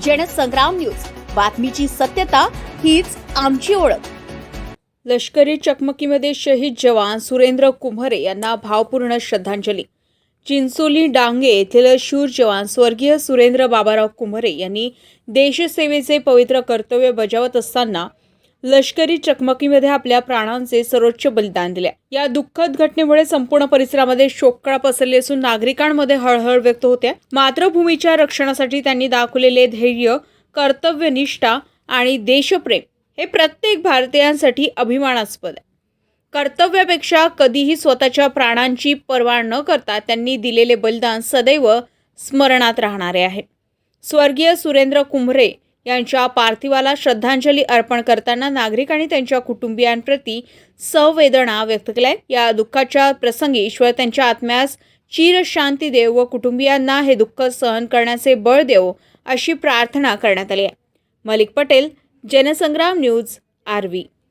Jansangram news, बातमीची सत्यता हीच आमची ओळख. लष्करी चकमकीमध्ये शहीद जवान सुरेंद्र कुम्हरे यांना भावपूर्ण श्रद्धांजली. चिंचोली डांगे येथील शूर जवान स्वर्गीय सुरेंद्र बाबाराव कुम्हरे यांनी देशसेवेचे पवित्र कर्तव्य बजावत असताना लष्करी चकमकीमध्ये आपल्या प्राणांचे सर्वोच्च बलिदान दिले. या दुःखद घटनेमुळे संपूर्ण परिसरामध्ये शोककळा पसरली असून नागरिकांमध्ये हळहळ व्यक्त होते. मातृभूमीच्या रक्षणासाठी त्यांनी दाखवलेले धैर्य, कर्तव्यनिष्ठा आणि देशप्रेम हे प्रत्येक भारतीयांसाठी अभिमानास्पद आहे. कर्तव्यापेक्षा कधीही स्वतःच्या प्राणांची पर्वा न करता त्यांनी दिलेले बलिदान सदैव स्मरणात राहणारे आहे. स्वर्गीय सुरेंद्र कुम्हरे यांच्या पार्थिवाला श्रद्धांजली अर्पण करताना नागरिक आणि त्यांच्या कुटुंबियांप्रती संवेदना व्यक्त केल्या. या दुःखाच्या प्रसंगी ईश्वर त्यांच्या आत्म्यास चिरशांती देव व कुटुंबियांना हे दुःख सहन करण्याचे बळ देवो अशी प्रार्थना करण्यात आली आहे. मलिक पटेल, जनसंग्राम न्यूज, आर्वी.